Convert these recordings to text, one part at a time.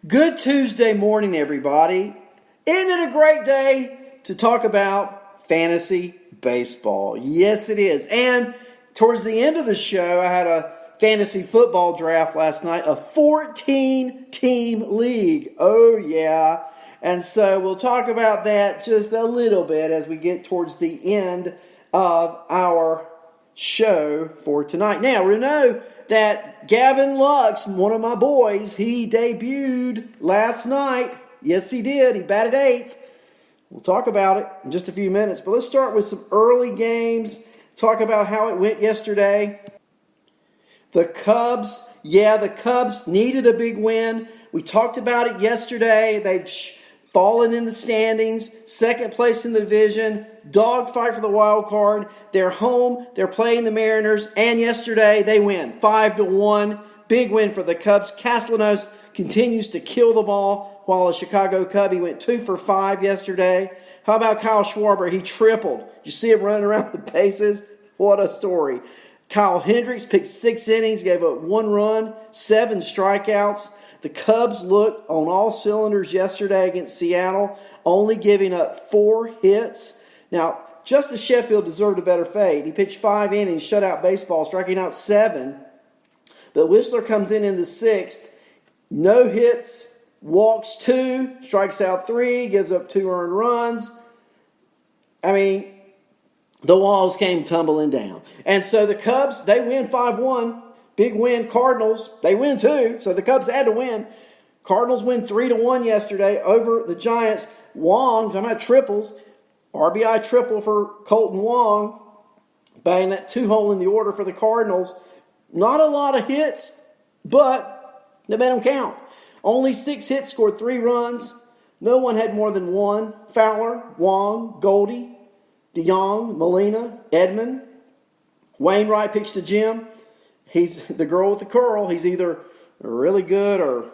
Good Tuesday morning, everybody. Isn't it a great day to talk about fantasy baseball? Yes, it is. And towards the end of the show, I had a fantasy football draft last night, a 14-team league. Oh, yeah. And so we'll talk about that just a little bit as we get towards the end of our show for tonight. Now, we know that Gavin Lux, one of my boys, he debuted last night. Yes, he did. He batted eighth. We'll talk about it in just a few minutes. But let's start with some early games. Talk about how it went yesterday. The Cubs, the Cubs needed a big win. We talked about it yesterday. They've fallen in the standings, second place in the division, dogfight for the wild card. They're home, they're playing the Mariners, and yesterday they win 5-1. Big win for the Cubs. Castellanos continues to kill the ball, while a Chicago Cub, he went 2 for 5 yesterday. How about Kyle Schwarber? He tripled. Did you see him running around the bases? What a story. Kyle Hendricks pitched 6 innings, gave up 1 run, 7 strikeouts. The Cubs looked on all cylinders yesterday against Seattle, only giving up 4 hits. Now, Justice Sheffield deserved a better fate. He pitched 5 innings, shutout baseball, striking out 7. But Whistler comes in the 6th. No hits, walks 2, strikes out 3, gives up 2 earned runs. I mean, the walls came tumbling down. And so the Cubs, they win 5-1. Big win. Cardinals, they win too, so the Cubs had to win. Cardinals win 3-1 yesterday over the Giants. Wong, I'm at triples. RBI triple for Colton Wong. Batting that 2-hole in the order for the Cardinals. Not a lot of hits, but they made them count. Only 6 hits, scored 3 runs. No one had more than 1. Fowler, Wong, Goldie, DeYoung, Molina, Edman. Wainwright pitched to Jim. He's the girl with the curl. He's either really good or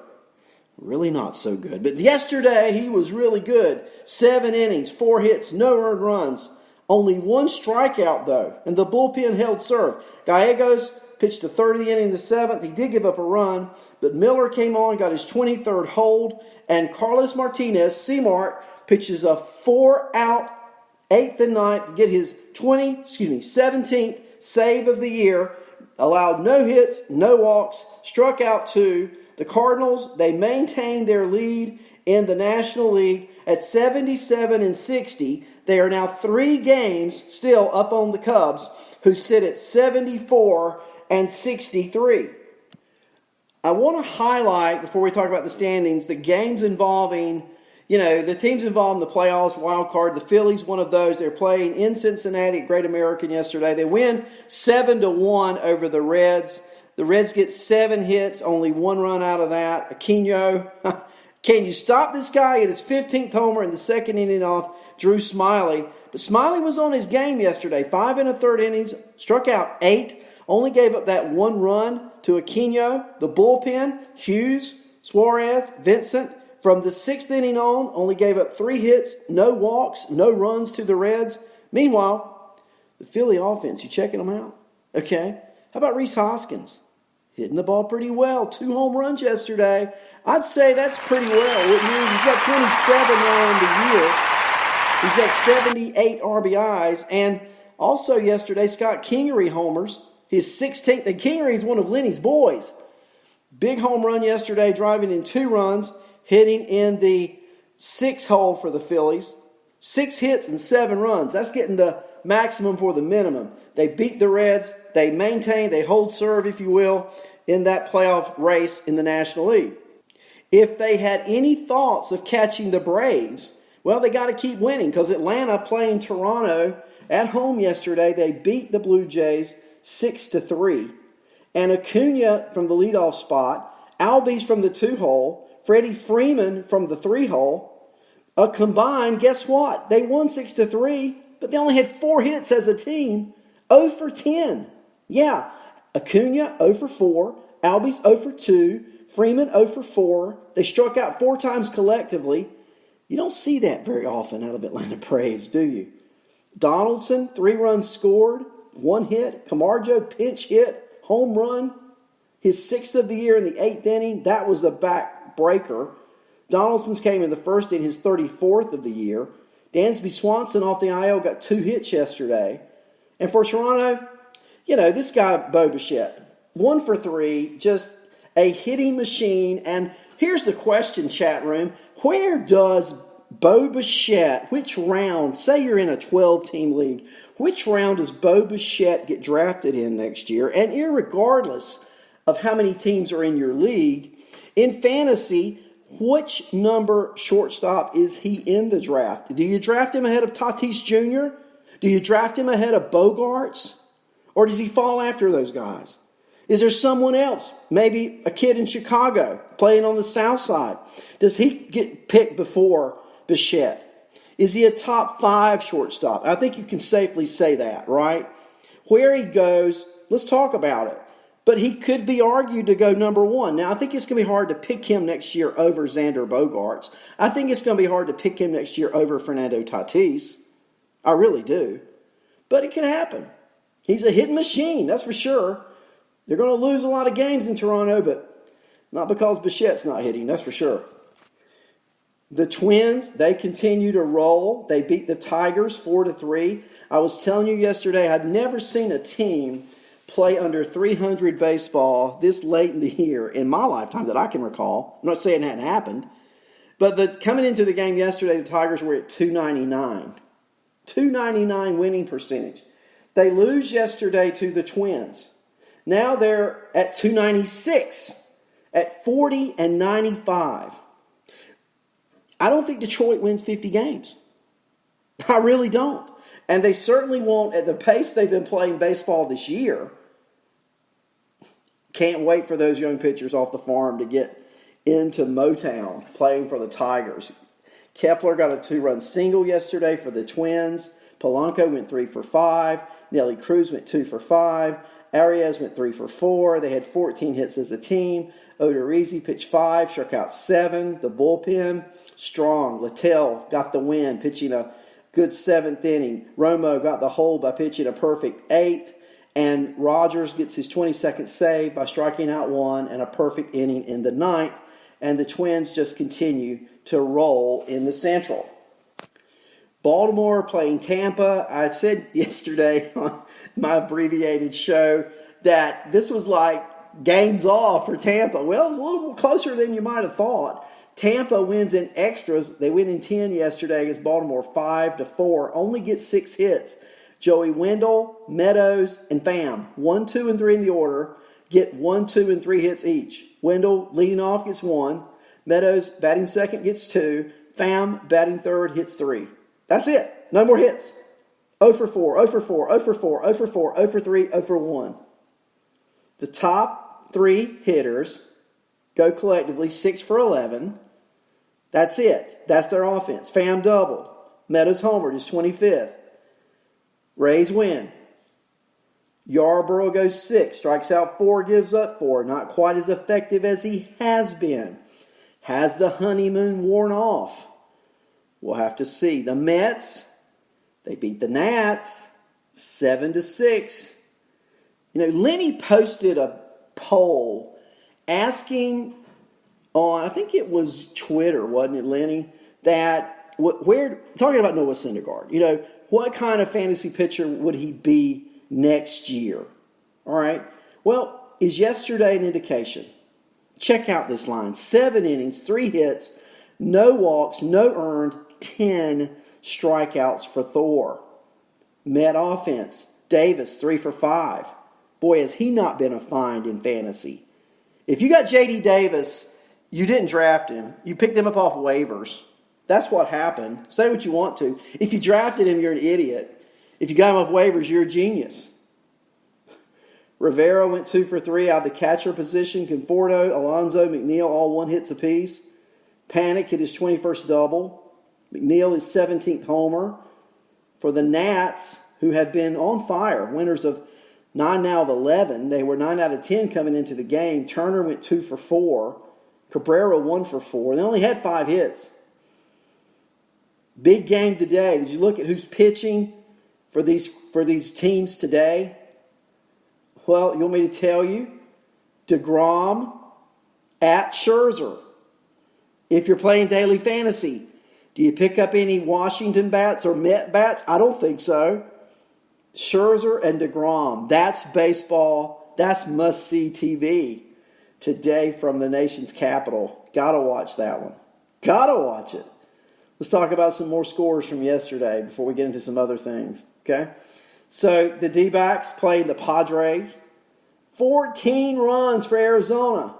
really not so good. But yesterday, he was really good. 7 innings, 4 hits, no earned runs. Only 1 strikeout, though. And the bullpen held serve. Gallegos pitched the 3rd of the inning, the 7th. He did give up a run. But Miller came on, got his 23rd hold. And Carlos Martinez, C-Mart, pitches a 4-out, 8th and 9th to get his 17th save of the year. Allowed no hits, no walks, struck out 2. The Cardinals, they maintained their lead in the National League at 77-60. They are now 3 games still up on the Cubs, who sit at 74-63. I want to highlight, before we talk about the standings, the games involving, the teams involved in the playoffs, wild card. The Phillies, one of those. They're playing in Cincinnati at Great American yesterday. They win 7-1 over the Reds. The Reds get 7 hits, only 1 run out of that. Aquino, can you stop this guy at his 15th homer in the 2nd inning off Drew Smyly? But Smyly was on his game yesterday. 5 1/3 innings, struck out 8, only gave up that 1 run to Aquino. The bullpen, Hughes, Suarez, Vincent, from the 6th inning on, only gave up 3 hits, no walks, no runs to the Reds. Meanwhile, the Philly offense, you checking them out? Okay. How about Rhys Hoskins? Hitting the ball pretty well. 2 home runs yesterday. I'd say that's pretty well. He's got 27 now in the year. He's got 78 RBIs. And also yesterday, Scott Kingery homers. His 16th. And Kingery is one of Lenny's boys. Big home run yesterday, driving in 2 runs. Hitting in the 6th hole for the Phillies. 6 hits and 7 runs. That's getting the maximum for the minimum. They beat the Reds. They maintain, they hold serve, if you will, in that playoff race in the National League. If they had any thoughts of catching the Braves, well, they got to keep winning, because Atlanta playing Toronto at home yesterday, they beat the Blue Jays 6-3. And Acuna from the leadoff spot, Albies from the 2-hole, Freddie Freeman from the 3-hole. A combined, guess what? They won 6-3, but they only had 4 hits as a team. 0 for 10. Yeah, Acuna 0 for 4, Albies 0 for 2, Freeman 0 for 4. They struck out 4 times collectively. You don't see that very often out of Atlanta Braves, do you? Donaldson, 3 runs scored, 1 hit. Camargo, pinch hit, home run. His 6th of the year in the 8th inning. That was the backbreaker. Donaldson's came in the first in his 34th of the year. Dansby Swanson off the IL got 2 hits yesterday. And for Toronto, this guy, Bo Bichette, 1 for 3, just a hitting machine. And here's the question, chat room. Where does Bo Bichette, which round, say you're in a 12-team league, which round does Bo Bichette get drafted in next year? And irregardless of how many teams are in your league, in fantasy, which number shortstop is he in the draft? Do you draft him ahead of Tatis Jr.? Do you draft him ahead of Bogarts? Or does he fall after those guys? Is there someone else, maybe a kid in Chicago playing on the south side? Does he get picked before Bichette? Is he a top 5 shortstop? I think you can safely say that, right? Where he goes, let's talk about it. But he could be argued to go number 1. Now, I think it's going to be hard to pick him next year over Xander Bogaerts. I think it's going to be hard to pick him next year over Fernando Tatis. I really do. But it can happen. He's a hitting machine, that's for sure. They're going to lose a lot of games in Toronto, but not because Bichette's not hitting, that's for sure. The Twins, they continue to roll. They beat the Tigers 4-3. I was telling you yesterday, I'd never seen a team play under 300 baseball this late in the year in my lifetime that I can recall. I'm not saying it hadn't happened. But coming into the game yesterday, the Tigers were at 299. 299 winning percentage. They lose yesterday to the Twins. Now they're at 296, at 40-95. I don't think Detroit wins 50 games. I really don't. And they certainly won't at the pace they've been playing baseball this year. Can't wait for those young pitchers off the farm to get into Motown playing for the Tigers. Kepler got a 2-run single yesterday for the Twins. Polanco went 3 for 5. Nelly Cruz went 2 for 5. Arias went 3 for 4. They had 14 hits as a team. Odorizzi pitched 5, struck out 7. The bullpen, strong. Littell got the win, pitching a good 7th inning. Romo got the hold by pitching a perfect 8th. And Rogers gets his 22nd save by striking out 1 and a perfect inning in the 9th. And the Twins just continue to roll in the Central. Baltimore playing Tampa. I said yesterday on my abbreviated show that this was like games off for Tampa. Well, it was a little closer than you might have thought. Tampa wins in extras. They win in 10 yesterday against Baltimore 5-4. Only get 6 hits. Joey Wendell, Meadows, and Pham, 1, 2, and 3 in the order, get 1, 2, and 3 hits each. Wendell leading off gets 1. Meadows batting second gets 2. Pham batting third hits 3. That's it. No more hits. 0 for 4, 0 for 4, 0 for 4, 0 for 4, 0 for 3, 0 for 1. The top 3 hitters go collectively 6 for 11. That's it. That's their offense. Pham doubled. Meadows homered, his 25th. Rays win. Yarborough goes 6, strikes out 4, gives up 4. Not quite as effective as he has been. Has the honeymoon worn off? We'll have to see. The Mets, they beat the Nats 7-6. Lenny posted a poll asking on, I think it was Twitter, wasn't it, Lenny? That talking about Noah Syndergaard. What kind of fantasy pitcher would he be next year? All right. Well, is yesterday an indication? Check out this line. 7 innings, 3 hits, no walks, no earned, 10 strikeouts for Thor. Met offense. Davis, 3 for 5. Boy, has he not been a find in fantasy. If you got J.D. Davis, you didn't draft him. You picked him up off waivers. That's what happened. Say what you want to. If you drafted him, you're an idiot. If you got him off waivers, you're a genius. Rivera went 2 for 3 out of the catcher position. Conforto, Alonso, McNeil, all 1 hits apiece. Panic hit his 21st double. McNeil his 17th homer. For the Nats, who have been on fire, winners of 9 now of 11. They were 9 out of 10 coming into the game. Turner went 2 for 4. Cabrera 1 for 4. They only had 5 hits. Big game today. Did you look at who's pitching for these teams today? Well, you want me to tell you? DeGrom at Scherzer. If you're playing daily fantasy, do you pick up any Washington bats or Met bats? I don't think so. Scherzer and DeGrom. That's baseball. That's must-see TV today from the nation's capital. Gotta watch that one. Gotta watch it. Let's talk about some more scores from yesterday before we get into some other things. Okay? So the D-backs played the Padres. 14 runs for Arizona.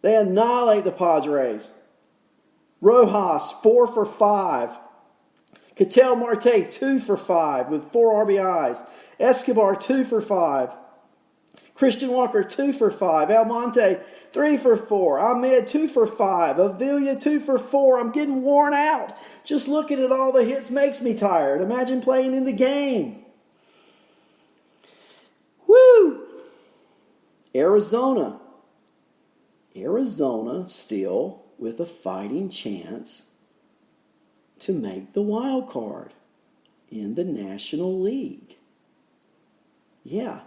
They annihilate the Padres. Rojas, 4 for 5. Ketel Marte, 2 for 5 with 4 RBIs. Escobar, 2 for 5. Christian Walker, 2 for 5. Almonte, 3 for 4. Ahmed, 2 for 5. Avila, 2 for 4. I'm getting worn out. Just looking at all the hits makes me tired. Imagine playing in the game. Woo! Arizona still with a fighting chance to make the wild card in the National League. Yeah.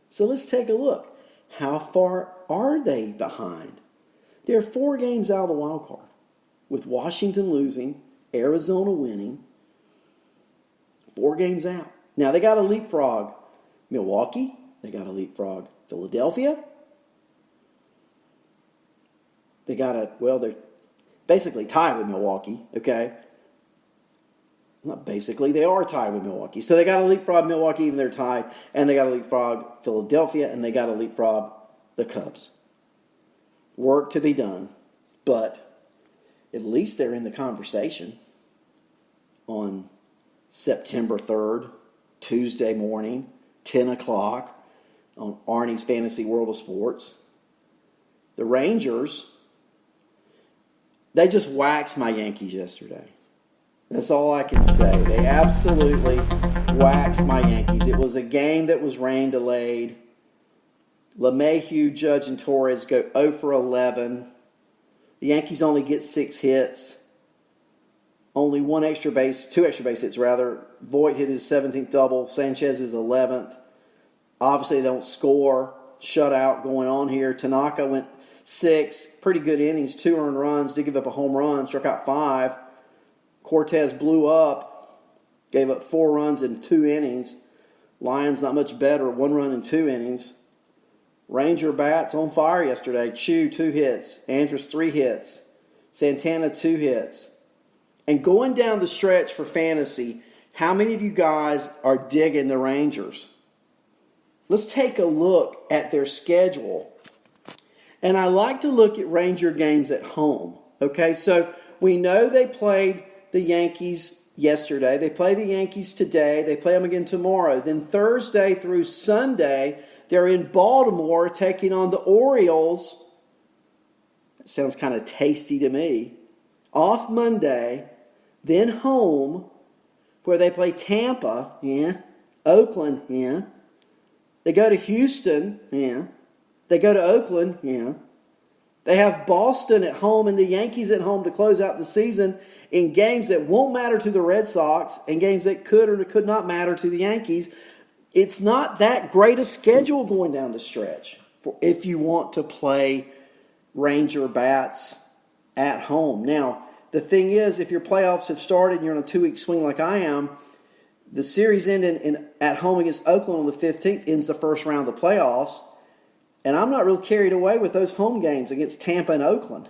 So let's take a look. How far are they behind? They're 4 games out of the wild card, with Washington losing, Arizona winning. 4 games out. Now they got to leapfrog Milwaukee. They got to leapfrog Philadelphia. They're basically tied with Milwaukee, okay? Not basically, they are tied with Milwaukee. So they got to leapfrog Milwaukee even they're tied, and they got to leapfrog Philadelphia, and they got to leapfrog the Cubs. Work to be done, but at least they're in the conversation on September 3rd, Tuesday morning, 10 o'clock on Arnie's Fantasy World of Sports. The Rangers, they just waxed my Yankees yesterday. That's all I can say. They absolutely waxed my Yankees. It was a game that was rain delayed. LeMahieu, Judge, and Torres go 0 for 11. The Yankees only get 6 hits. Only 2 extra base hits rather. Voit hit his 17th double. Sanchez his 11th. Obviously they don't score. Shutout going on here. Tanaka went 6. Pretty good innings. 2 earned runs. Did give up a home run. Struck out 5. Cortez blew up, gave up 4 runs in 2 innings. Lions not much better, 1 run in 2 innings. Ranger bats on fire yesterday. Chu, 2 hits. Andrus, 3 hits. Santana, 2 hits. And going down the stretch for fantasy, how many of you guys are digging the Rangers? Let's take a look at their schedule. And I like to look at Ranger games at home. Okay, so we know they played the Yankees yesterday. They play the Yankees today. They play them again tomorrow. Then Thursday through Sunday, they're in Baltimore taking on the Orioles. That sounds kind of tasty to me. Off Monday, then home, where they play Tampa, Oakland, They go to Houston, They go to Oakland, They have Boston at home and the Yankees at home to close out the season in games that won't matter to the Red Sox and games that could or could not matter to the Yankees. It's not that great a schedule going down the stretch if you want to play Ranger bats at home. Now, the thing is, if your playoffs have started and you're on a 2-week swing like I am, the series ending at home against Oakland on the 15th ends the first round of the playoffs. And I'm not real carried away with those home games against Tampa and Oakland.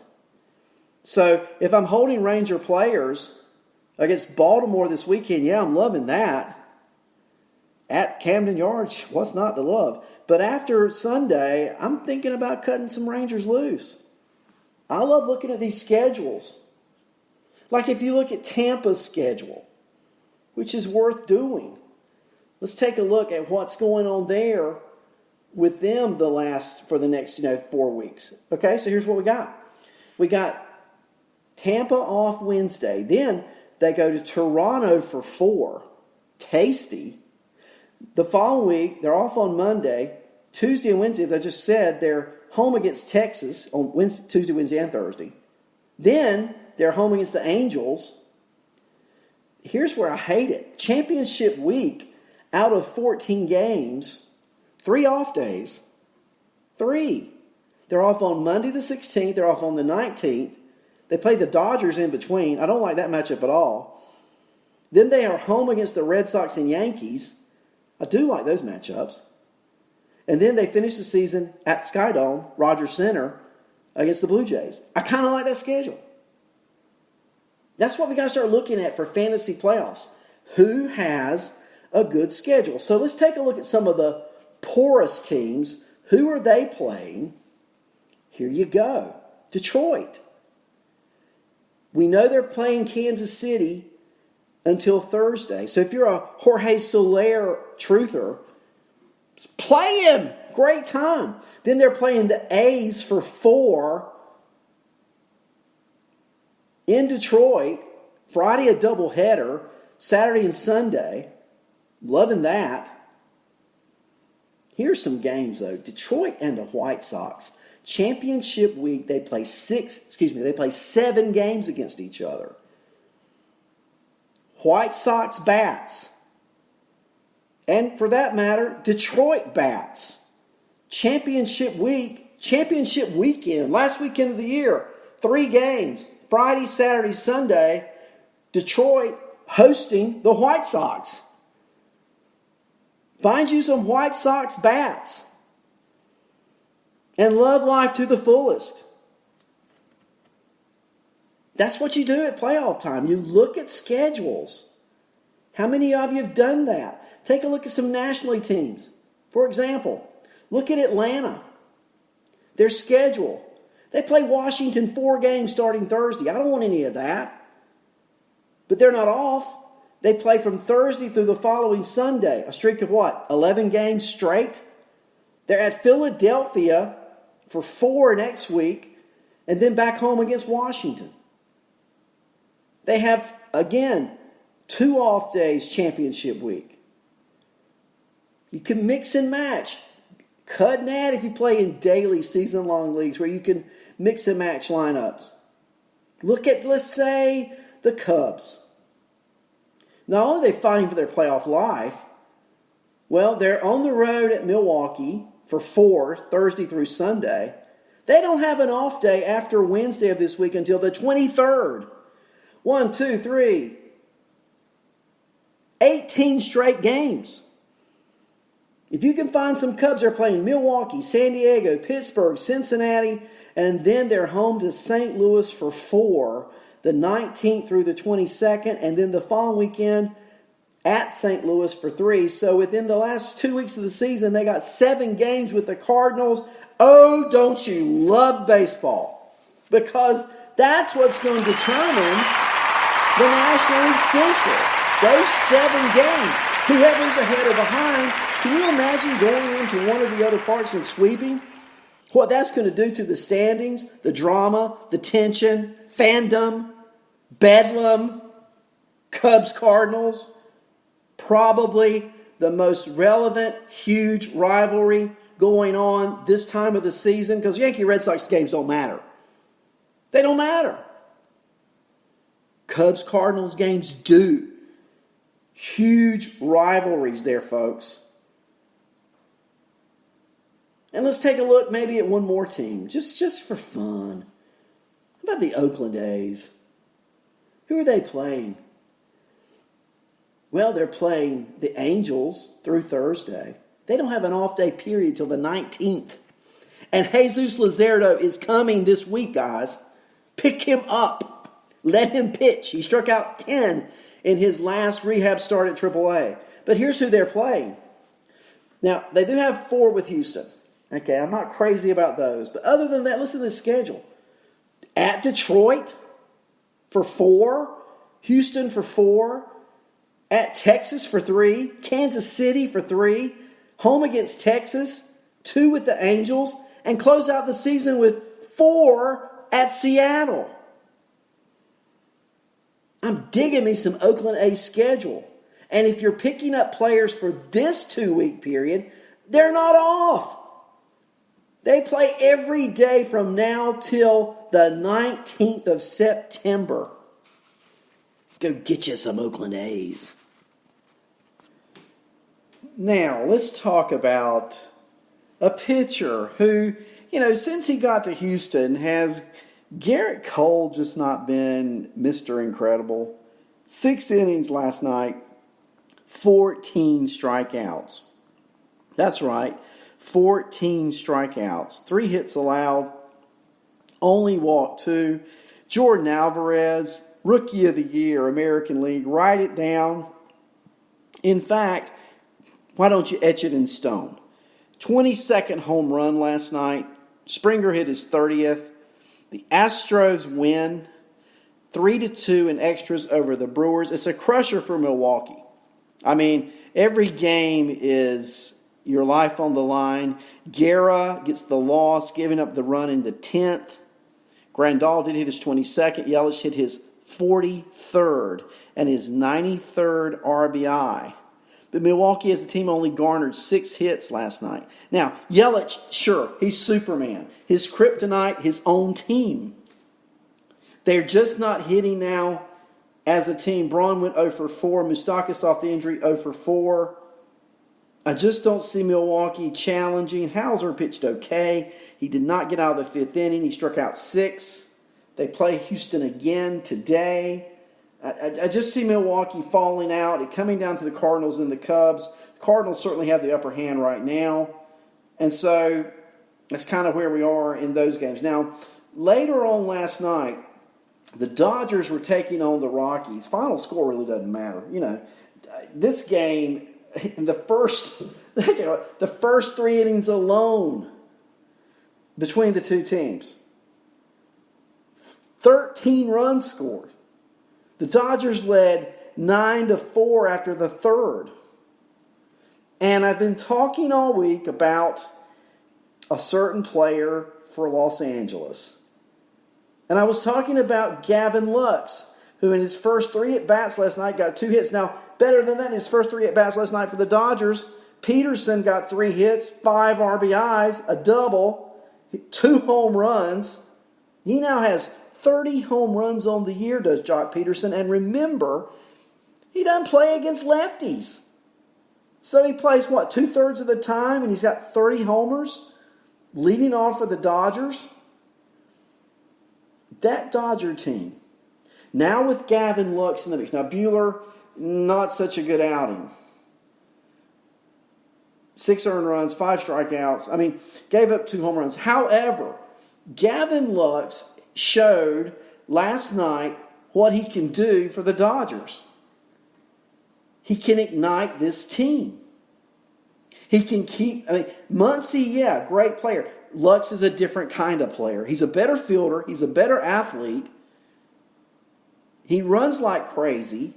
So if I'm holding Ranger players against Baltimore this weekend, I'm loving that. At Camden Yards, what's not to love? But after Sunday, I'm thinking about cutting some Rangers loose. I love looking at these schedules. Like if you look at Tampa's schedule, which is worth doing. Let's take a look at what's going on there with them for the next 4 weeks. Okay, so here's what we got. We got Tampa off Wednesday. Then they go to Toronto for 4. Tasty. The following week, they're off on Monday. Tuesday and Wednesday, as I just said, they're home against Texas on Tuesday, Wednesday, and Thursday. Then they're home against the Angels. Here's where I hate it. Championship week, out of 14 games, 3 off days. 3. They're off on Monday the 16th. They're off on the 19th. They play the Dodgers in between. I don't like that matchup at all. Then they are home against the Red Sox and Yankees. I do like those matchups. And then they finish the season at Skydome, Rogers Center, against the Blue Jays. I kind of like that schedule. That's what we got to start looking at for fantasy playoffs. Who has a good schedule? So let's take a look at some of the poorest teams. Who are they playing? Here you go. Detroit. We know they're playing Kansas City until Thursday. So if you're a Jorge Soler truther, play him. Great time. Then they're playing the A's for 4 in Detroit. Friday a doubleheader. Saturday and Sunday. Loving that. Here's some games though. Detroit and the White Sox. Championship week, they play 7 games against each other. White Sox bats. And for that matter, Detroit bats. Championship weekend, last weekend of the year, 3 games. Friday, Saturday, Sunday, Detroit hosting the White Sox. Find you some White Sox bats. And love life to the fullest. That's what you do at playoff time. You look at schedules. How many of you have done that? Take a look at some National League teams. For example, look at Atlanta. Their schedule. They play Washington 4 games starting Thursday. I don't want any of that. But they're not off. They play from Thursday through the following Sunday. A streak of what? 11 games straight? They're at Philadelphia for 4 next week, and then back home against Washington. They have, again, 2 off days championship week. You can mix and match. Cut and add if you play in daily season-long leagues where you can mix and match lineups. Look at, let's say, the Cubs. Not only are they fighting for their playoff life, well, they're on the road at Milwaukee for 4, Thursday through Sunday. They don't have an off day after Wednesday of this week until the 23rd. 1, 2, 3. 18 straight games. If you can find some Cubs, they're playing Milwaukee, San Diego, Pittsburgh, Cincinnati, and then they're home to St. Louis for 4, the 19th through the 22nd, and then the following weekend at St. Louis for 3. So within the last 2 weeks of the season, they got 7 games with the Cardinals. Oh, don't you love baseball? Because that's what's going to determine the National League Central. Those 7 games. Whoever's ahead or behind, can you imagine going into one of the other parks and sweeping? What that's going to do to the standings, the drama, the tension, fandom, bedlam, Cubs, Cardinals. Probably the most relevant, huge rivalry going on this time of the season, because Yankee Red Sox games don't matter. They don't matter. Cubs Cardinals games do. Huge rivalries there, folks. And let's take a look maybe at one more team, just for fun. How about the Oakland A's? Who are they playing? Well, they're playing the Angels through Thursday. They don't have an off day period till the 19th. And Jesus Luzardo is coming this week, guys. Pick him up. Let him pitch. He struck out 10 in his last rehab start at AAA. But here's who they're playing. Now, they do have 4 with Houston. Okay, I'm not crazy about those. But other than that, listen to the schedule. At Detroit for 4. Houston for 4. At Texas for 3. Kansas City for 3. Home against Texas. 2 with the Angels. And close out the season with 4 at Seattle. I'm digging me some Oakland A's schedule. And if you're picking up players for this 2-week period, they're not off. They play every day from now till the 19th of September. Go get you some Oakland A's. Now, let's talk about a pitcher who, since he got to Houston has Garrett Cole just not been Mr. Incredible. 6 innings last night, 14 strikeouts. That's right, 14 strikeouts. 3 hits allowed, only walked 2. Jordan Alvarez, Rookie of the Year, American League. Write it down. In fact, why don't you etch it in stone? 22nd home run last night. Springer hit his 30th. The Astros win 3-2 in extras over the Brewers. It's a crusher for Milwaukee. I mean, every game is your life on the line. Guerra gets the loss, giving up the run in the 10th. Grandal did hit his 22nd. Yelich hit his 43rd and his 93rd RBI. But Milwaukee as a team only garnered 6 hits last night. Now, Yelich, sure, he's Superman. His kryptonite, his own team. They're just not hitting now as a team. Braun went 0 for 4. Moustakas off the injury 0 for 4. I just don't see Milwaukee challenging. Hauser pitched okay. He did not get out of the 5th inning. He struck out 6. They play Houston again today. I just see Milwaukee falling out and coming down to the Cardinals and the Cubs. The Cardinals certainly have the upper hand right now. And so that's kind of where we are in those games. Now, later on last night, the Dodgers were taking on the Rockies. Final score really doesn't matter. You know, this game, the first 3 innings alone between the two teams, 13 runs scored. The Dodgers led 9-4 after the 3rd. And I've been talking all week about a certain player for Los Angeles. And I was talking about Gavin Lux, who in his first 3 at-bats last night got 2 hits. Now, better than that, in his first 3 at-bats last night for the Dodgers, Peterson got 3 hits, 5 RBIs, a double, 2 home runs. He now has 30 home runs on the year, does Jock Peterson. And remember, he doesn't play against lefties. So he plays, 2/3 of the time, and he's got 30 homers, leading off for the Dodgers. That Dodger team, now with Gavin Lux in the mix. Now, Buehler, not such a good outing. 6 earned runs, 5 strikeouts. I mean, gave up 2 home runs. However, Gavin Lux showed last night what he can do for the Dodgers. He can ignite this team. He can keep, Muncy, great player. Lux is a different kind of player. He's a better fielder. He's a better athlete. He runs like crazy.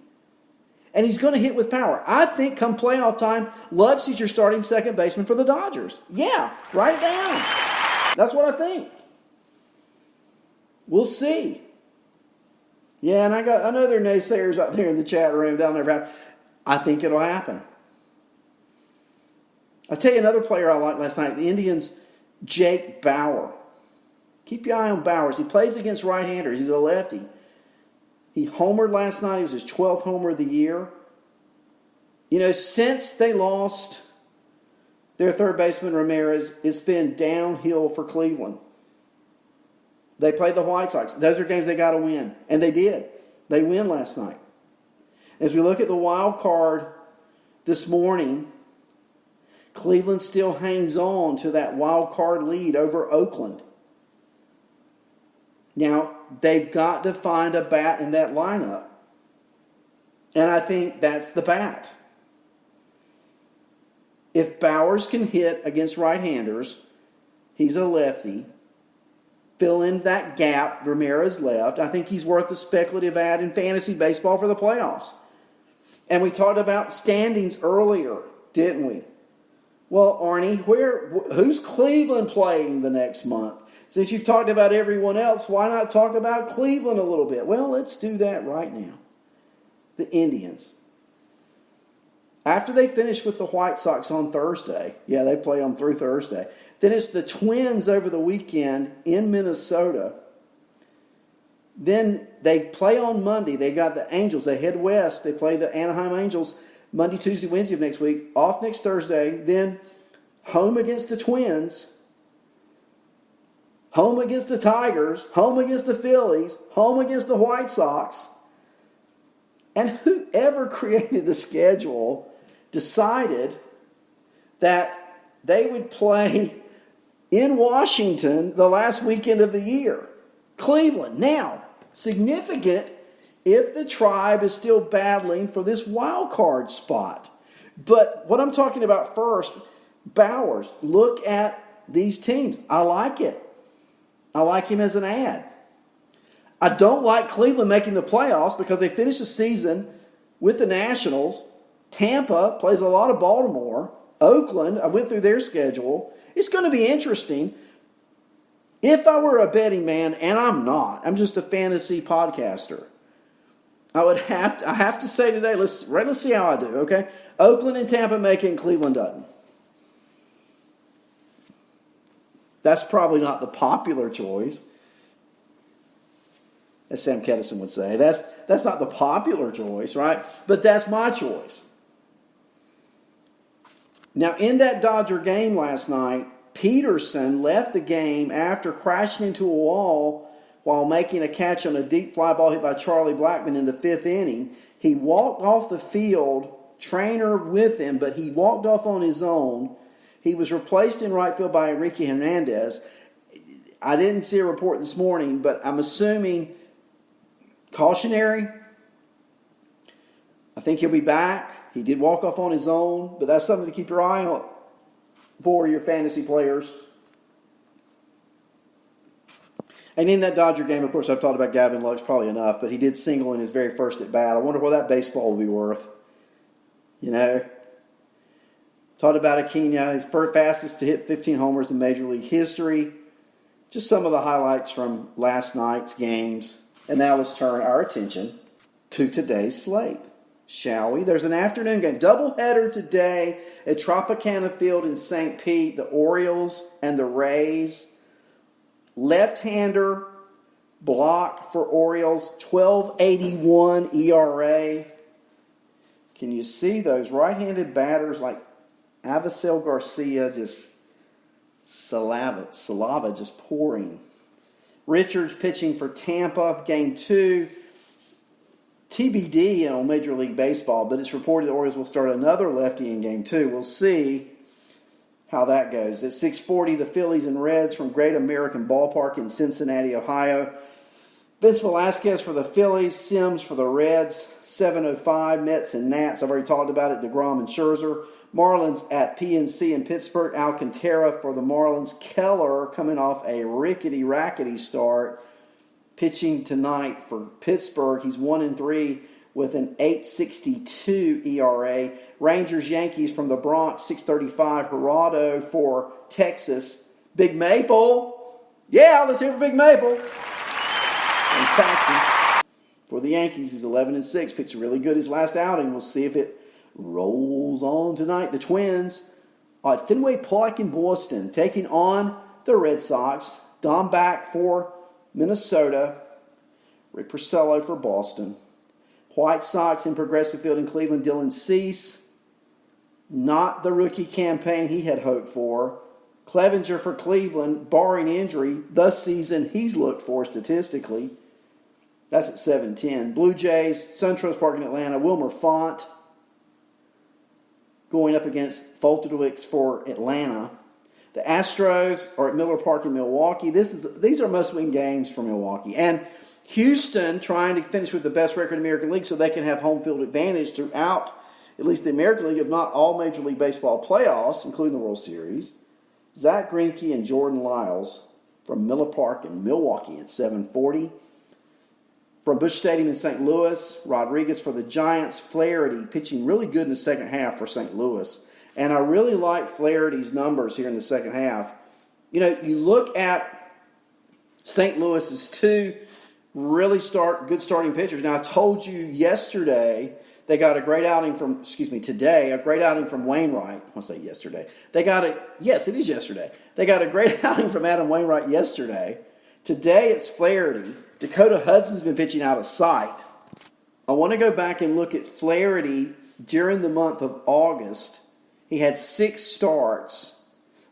And he's going to hit with power. I think come playoff time, Lux is your starting second baseman for the Dodgers. Yeah, write it down. That's what I think. We'll see. Yeah, and I know there are naysayers out there in the chat room down there. I think it'll happen. I'll tell you another player I liked last night. The Indians, Jake Bauer. Keep your eye on Bowers. He plays against right-handers. He's a lefty. He homered last night. He was his 12th homer of the year. You know, since they lost their third baseman, Ramirez, it's been downhill for Cleveland. They played the White Sox. Those are games they got to win. And they did. They win last night. As we look at the wild card this morning, Cleveland still hangs on to that wild card lead over Oakland. Now, they've got to find a bat in that lineup. And I think that's the bat. If Bowers can hit against right-handers, he's a lefty, fill in that gap Ramirez left, I think he's worth a speculative ad in fantasy baseball for the playoffs. And we talked about standings earlier, didn't we? Well, Arnie, who's Cleveland playing the next month? Since you've talked about everyone else, why not talk about Cleveland a little bit? Well, let's do that right now. The Indians. After they finish with the White Sox on Thursday, they play on through Thursday, then it's the Twins over the weekend in Minnesota. Then they play on Monday. They got the Angels. They head west. They play the Anaheim Angels Monday, Tuesday, Wednesday of next week. Off next Thursday. Then home against the Twins. home against the Tigers, home against the Phillies, home against the White Sox. And whoever created the schedule decided that they would play in Washington the last weekend of the year. Cleveland. Now, significant if the Tribe is still battling for this wild card spot. But what I'm talking about first, Bowers, look at these teams. I like it. I like him as an ad. I don't like Cleveland making the playoffs because they finished the season with the Nationals. Tampa plays a lot of Baltimore. Oakland, I went through their schedule. It's going to be interesting. If I were a betting man, and I'm not, I'm just a fantasy podcaster, I have to say today, let's see how I do, okay? Oakland and Tampa make it and Cleveland doesn't. That's probably not the popular choice, as Sam Kedison would say. That's not the popular choice, right? But that's my choice. Now, in that Dodger game last night, Peterson left the game after crashing into a wall while making a catch on a deep fly ball hit by Charlie Blackmon in the 5th inning. He walked off the field, trainer with him, but he walked off on his own. He was replaced in right field by Enrique Hernandez. I didn't see a report this morning, but I'm assuming cautionary. I think he'll be back. He did walk off on his own, but that's something to keep your eye on for your fantasy players. And in that Dodger game, of course, I've talked about Gavin Lux probably enough, but he did single in his very first at bat. I wonder what that baseball will be worth. You know? Talked about Aquino, he's fastest to hit 15 homers in Major League history. Just some of the highlights from last night's games. And now let's turn our attention to today's slate, shall we? There's an afternoon game, doubleheader today at Tropicana Field in St. Pete. The Orioles and the Rays. Left-hander block for Orioles, 12.81 ERA. Can you see those right-handed batters like Avisail Garcia just saliva just pouring. Richards pitching for Tampa, Game 2. TBD on Major League Baseball, but it's reported the Orioles will start another lefty in Game 2. We'll see how that goes. At 6:40, the Phillies and Reds from Great American Ballpark in Cincinnati, Ohio. Vince Velasquez for the Phillies, Sims for the Reds. 7:05, Mets and Nats. I've already talked about it, DeGrom and Scherzer. Marlins at PNC in Pittsburgh. Alcantara for the Marlins. Keller coming off a rickety-rackety start. Pitching tonight for Pittsburgh. He's 1-3 with an 8.62 ERA. Rangers, Yankees from the Bronx, 6:35. Gerardo for Texas. Big Maple. Yeah, let's hear for Big Maple. And Paxton for the Yankees, he's 11-6. Pitched really good his last outing. We'll see if it rolls on tonight. The Twins at Fenway Park in Boston taking on the Red Sox. Dom Back for Minnesota. Rick Porcello for Boston. White Sox in Progressive Field in Cleveland. Dylan Cease. Not the rookie campaign he had hoped for. Clevenger for Cleveland, barring injury, the season he's looked for statistically. That's at 7:10. Blue Jays, SunTrust Park in Atlanta. Wilmer Font going up against Foltowicz for Atlanta. The Astros are at Miller Park in Milwaukee. These are must-win games for Milwaukee. And Houston trying to finish with the best record in the American League so they can have home field advantage throughout at least the American League, if not all Major League Baseball playoffs, including the World Series. Zach Greinke and Jordan Lyles from Miller Park in Milwaukee at 7:40. From Busch Stadium in St. Louis, Rodriguez for the Giants. Flaherty pitching really good in the second half for St. Louis. And I really like Flaherty's numbers here in the second half. You know, you look at St. Louis's two really good starting pitchers. Now, I told you yesterday they got a great outing from, today, a great outing from Wainwright. I want to say yesterday. Yes, it is yesterday. They got a great outing from Adam Wainwright yesterday. Today it's Flaherty. Dakota Hudson's been pitching out of sight. I want to go back and look at Flaherty during the month of August. He had 6 starts.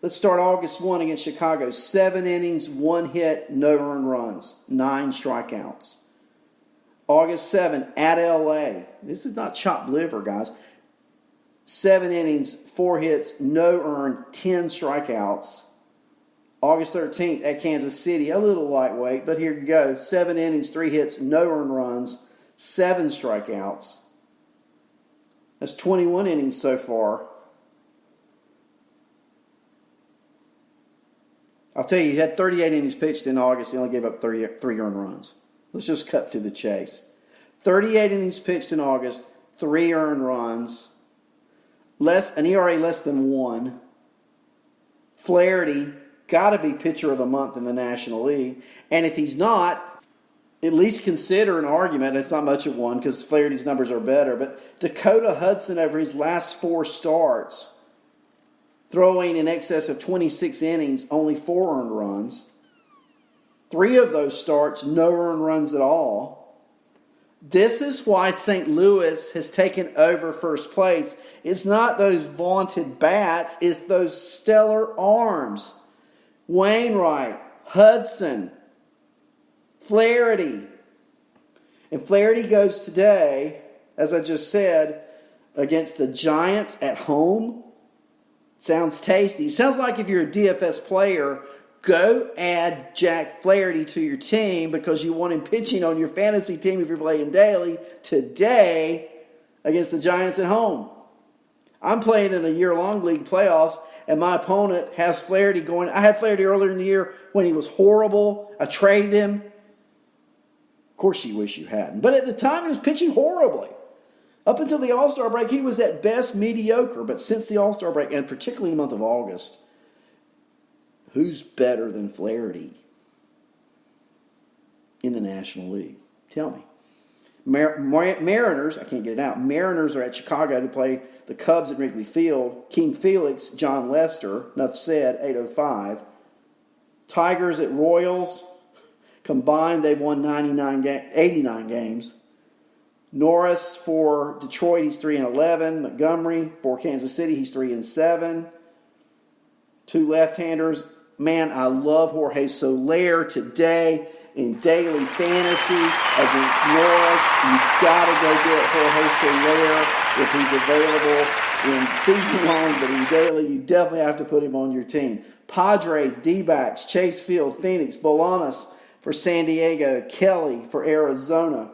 Let's start August 1 against Chicago. 7 innings, 1 hit, no earned runs, 9 strikeouts. August 7 at LA. This is not chopped liver, guys. 7 innings, 4 hits, no earned, 10 strikeouts. August 13th at Kansas City, a little lightweight, but here you go. 7 innings, 3 hits, no earned runs, 7 strikeouts. That's 21 innings so far. I'll tell you, he had 38 innings pitched in August. He only gave up 3 earned runs. Let's just cut to the chase. 38 innings pitched in August, 3 earned runs, an ERA less than 1. Flaherty, got to be pitcher of the month in the National League. And if he's not, at least consider an argument. It's not much of one because Flaherty's numbers are better. But Dakota Hudson over his last 4 starts, throwing in excess of 26 innings, only 4 earned runs. 3 of those starts, no earned runs at all. This is why St. Louis has taken over first place. It's not those vaunted bats, it's those stellar arms. Wainwright, Hudson, Flaherty. And Flaherty goes today, as I just said, against the Giants at home. Sounds tasty. Sounds like if you're a DFS player, go add Jack Flaherty to your team because you want him pitching on your fantasy team if you're playing daily today against the Giants at home. I'm playing in a year-long league playoffs, and my opponent has Flaherty going. I had Flaherty earlier in the year when he was horrible. I traded him. Of course, you wish you hadn't. But at the time, he was pitching horribly. Up until the All-Star break, he was at best mediocre. But since the All-Star break, and particularly in the month of August, who's better than Flaherty in the National League? Tell me. Mariners, I can't get it out. Mariners are at Chicago to play the Cubs at Wrigley Field. King Felix, John Lester, enough said, 8:05. Tigers at Royals. Combined, they've won 89 games. Norris for Detroit, he's 3-11. Montgomery for Kansas City, he's 3-7. 2 left-handers. Man, I love Jorge Soler today in daily fantasy against Norris. You've got to go get Jorge Soler if he's available in season long, but in daily, you definitely have to put him on your team. Padres, D-backs, Chase Field, Phoenix, Bolanos for San Diego, Kelly for Arizona.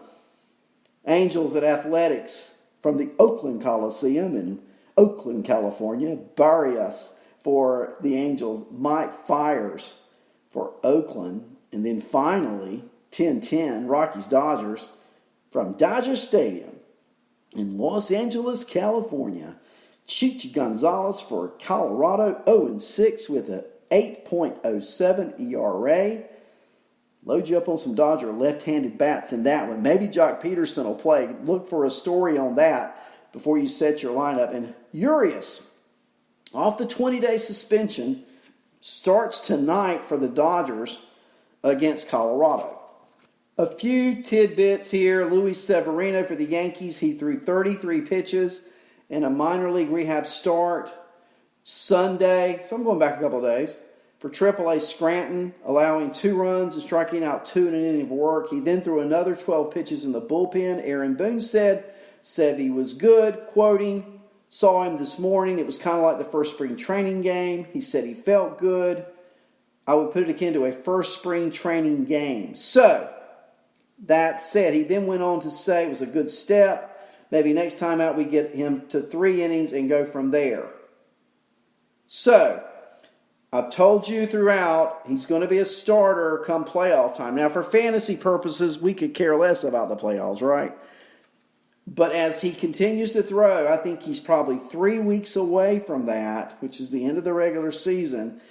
Angels at Athletics from the Oakland Coliseum in Oakland, California. Barrios for the Angels, Mike Fiers for Oakland. And then finally, 10-10, Rockies-Dodgers from Dodger Stadium in Los Angeles, California. Chichi Gonzalez for Colorado, 0-6 with an 8.07 ERA. Load you up on some Dodger left-handed bats in that one. Maybe Jock Peterson will play. Look for a story on that before you set your lineup. And Urias, off the 20-day suspension, starts tonight for the Dodgers against Colorado. A few tidbits here. Luis Severino for the Yankees. He threw 33 pitches in a minor league rehab start Sunday. So I'm going back a couple of days. For AAA Scranton, allowing 2 runs and striking out 2 in an inning of work. He then threw another 12 pitches in the bullpen. Aaron Boone said Sevy was good, quoting, saw him this morning. It was kind of like the first spring training game. He said he felt good. I would put it akin to a first spring training game. So, that said, he then went on to say it was a good step. Maybe next time out we get him to 3 innings and go from there. So, I've told you throughout, he's going to be a starter come playoff time. Now, for fantasy purposes, we could care less about the playoffs, right? But as he continues to throw, I think he's probably 3 weeks away from that, which is the end of the regular season.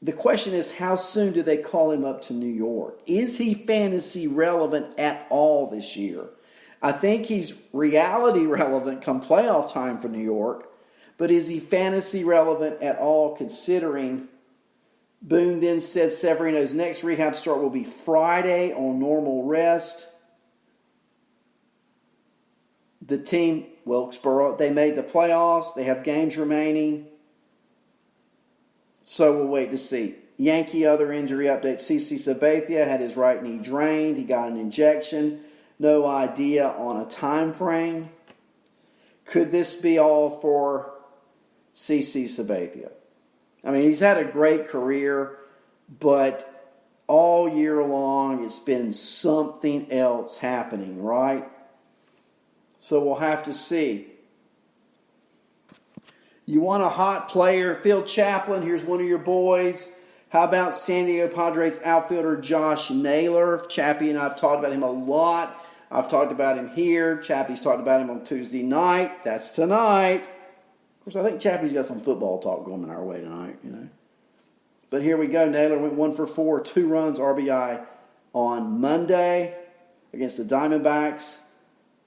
The question is, how soon do they call him up to New York? Is he fantasy relevant at all this year? I think he's reality relevant come playoff time for New York. But is he fantasy relevant at all considering Boone then said Severino's next rehab start will be Friday on normal rest. The team, Wilkesboro, they made the playoffs. They have games remaining. So we'll wait to see. Yankee other injury update. CC Sabathia had his right knee drained. He got an injection. No idea on a time frame. Could this be all for CC Sabathia? I mean, he's had a great career, but all year long it's been something else happening, right? So we'll have to see. You want a hot player? Phil Chaplin, here's one of your boys. How about San Diego Padres outfielder Josh Naylor? Chappie and I have talked about him a lot. I've talked about him here. Chappie's talked about him on Tuesday night. That's tonight. Of course, I think Chappie's got some football talk going our way tonight, you know. But here we go. Naylor went 1 for 4, 2 runs, RBI on Monday against the Diamondbacks.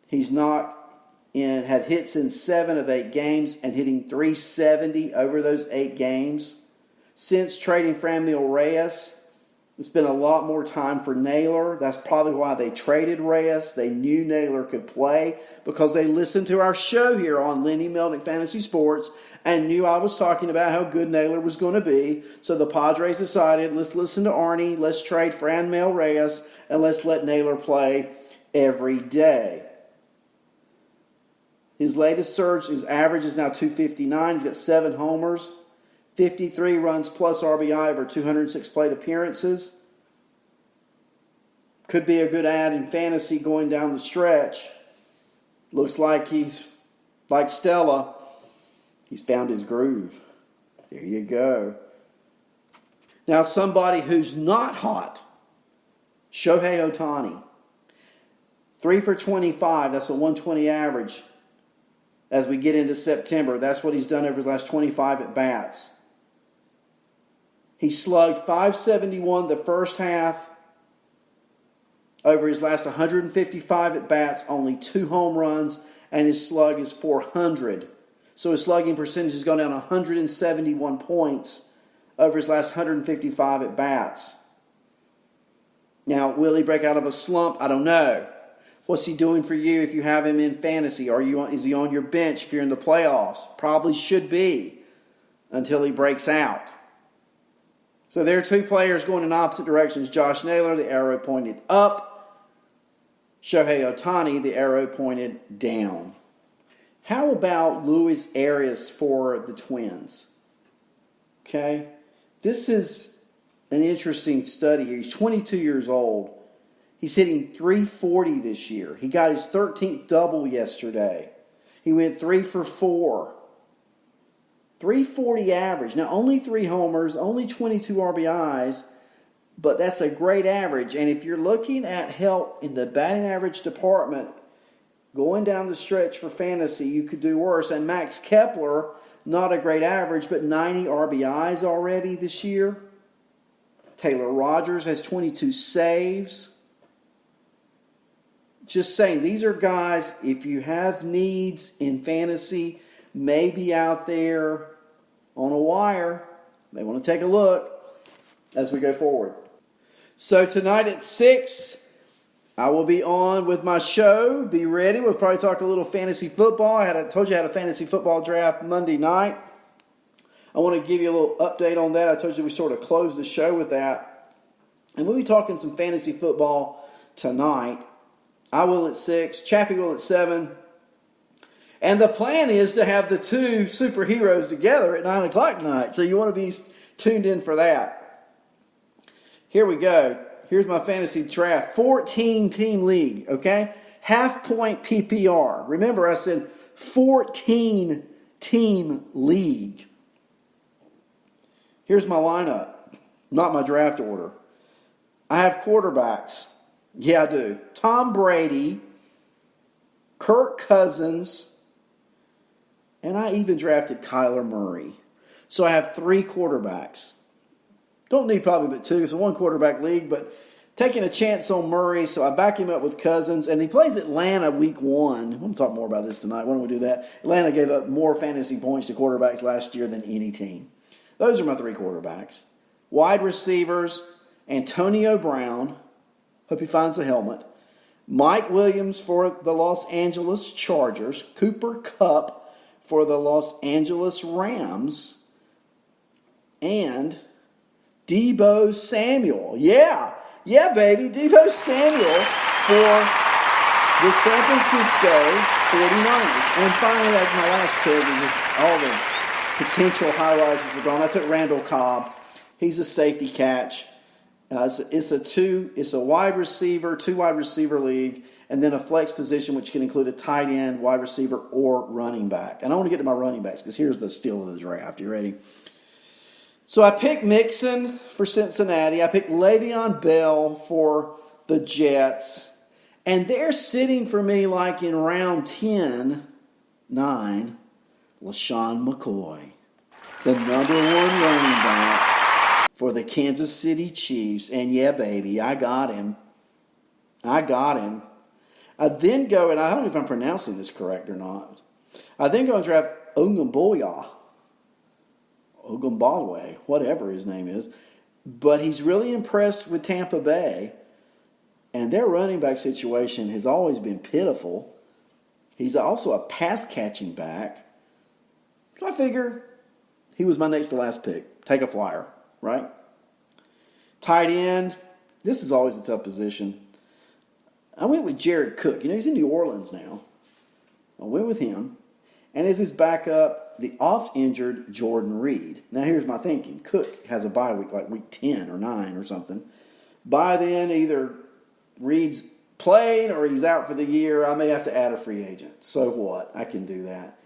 He's had hits in 7 of 8 games and hitting .370 over those 8 games. Since trading Franmil Reyes, it's been a lot more time for Naylor. That's probably why they traded Reyes. They knew Naylor could play because they listened to our show here on Lenny Melnick Fantasy Sports and knew I was talking about how good Naylor was going to be. So the Padres decided, let's listen to Arnie, let's trade Franmil Reyes, and let's let Naylor play every day. His latest surge, his average is now .259. He's got 7 homers, 53 runs plus RBI over 206 plate appearances. Could be a good ad in fantasy going down the stretch. Looks like he's, like Stella, he's found his groove. There you go. Now somebody who's not hot, Shohei Ohtani. 3 for 25, that's a 120 average. As we get into September, that's what he's done over his last 25 at-bats. He slugged .571 the first half. Over his last 155 at-bats, only 2 home runs, and his slug is .400. So his slugging percentage has gone down 171 points over his last 155 at-bats. Now, will he break out of a slump? I don't know. What's he doing for you if you have him in fantasy? Is he on your bench if you're in the playoffs? Probably should be until he breaks out. So there are 2 players going in opposite directions. Josh Naylor, the arrow pointed up. Shohei Ohtani, the arrow pointed down. How about Luis Arias for the Twins? Okay. This is an interesting study here. He's 22 years old. He's hitting .340 this year. He got his 13th double yesterday. He went 3 for 4. .340 average. Now, only 3 homers, only 22 RBIs, but that's a great average. And if you're looking at help in the batting average department, going down the stretch for fantasy, you could do worse. And Max Kepler, not a great average, but 90 RBIs already this year. Taylor Rogers has 22 saves. Just saying, these are guys, if you have needs in fantasy, maybe out there on a wire, may want to take a look as we go forward. So tonight at 6, I will be on with my show. Be ready. We'll probably talk a little fantasy football. I told you I had a fantasy football draft Monday night. I want to give you a little update on that. I told you we sort of closed the show with that. And we'll be talking some fantasy football tonight. I will at 6. Chappie will at 7. And the plan is to have the 2 superheroes together at 9 o'clock tonight. So you want to be tuned in for that. Here we go. Here's my fantasy draft. 14-team league, okay? Half-point PPR. Remember, I said 14-team league. Here's my lineup. Not my draft order. I have quarterbacks. Yeah, I do. Tom Brady, Kirk Cousins, and I even drafted Kyler Murray. So I have 3 quarterbacks. Don't need probably but 2. It's a 1-quarterback league, but taking a chance on Murray, so I back him up with Cousins. And he plays Atlanta week 1. I'm going to talk more about this tonight. Why don't we do that? Atlanta gave up more fantasy points to quarterbacks last year than any team. Those are my 3 quarterbacks. Wide receivers, Antonio Brown. Hope he finds a helmet. Mike Williams for the Los Angeles Chargers. Cooper Kupp for the Los Angeles Rams. and Deebo Samuel. Yeah, baby, Deebo Samuel for the San Francisco 49ers. And finally, that's my last pick, because all the potential high risers were gone. I took Randall Cobb. He's a safety catch. It's a wide receiver, 2 wide receiver league, and then a flex position, which can include a tight end, wide receiver, or running back. And I want to get to my running backs, because here's the steal of the draft. You ready? So I picked Mixon for Cincinnati. I picked Le'Veon Bell for the Jets. And they're sitting for me like in round 10, 9, LaShawn McCoy, the number 1 running back for the Kansas City Chiefs. And yeah, baby, I got him. I then go, and I don't know if I'm pronouncing this correct or not. I then go and draft Ogunbowale, whatever his name is. But he's really impressed with Tampa Bay. And their running back situation has always been pitiful. He's also a pass-catching back. So I figure he was my next to last pick. Take a flyer, right? Tight end. This is always a tough position. I went with Jared Cook. He's in New Orleans now. I went with him. And as his backup, the oft-injured Jordan Reed. Now here's my thinking. Cook has a bye week, like week 10 or 9 or something. By then, either Reed's playing or he's out for the year. I may have to add a free agent. So what? I can do that.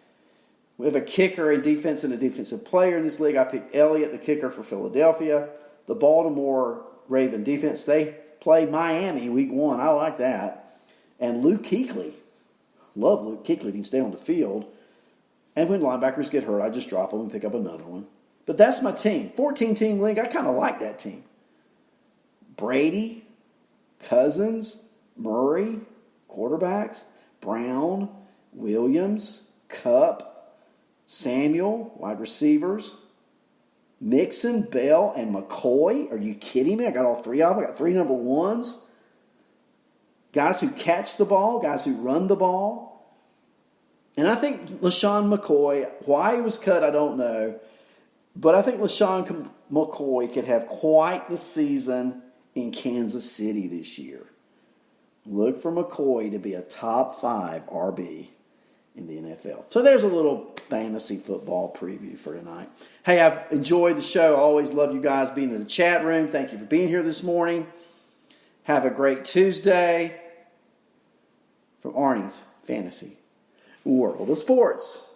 We have a kicker, a defense, and a defensive player in this league. I picked Elliott, the kicker for Philadelphia. The Baltimore Raven defense, they play Miami week 1. I like that. And Luke Kuechly. Love Luke Kuechly if he can stay on the field. And when linebackers get hurt, I just drop them and pick up another one. But that's my team. 14-team league. I kind of like that team. Brady, Cousins, Murray, quarterbacks, Brown, Williams, Kupp, Samuel, wide receivers, Mixon, Bell, and McCoy. Are you kidding me? I got all 3 of them. I got 3 number 1s. Guys who catch the ball, guys who run the ball. And I think LaShawn McCoy, why he was cut, I don't know. But I think LaShawn McCoy could have quite the season in Kansas City this year. Look for McCoy to be a top 5 RB in the NFL. So there's a little fantasy football preview for tonight. Hey, I've enjoyed the show. I always love you guys being in the chat room. Thank you for being here this morning. Have a great Tuesday from Arnie's Fantasy World of Sports.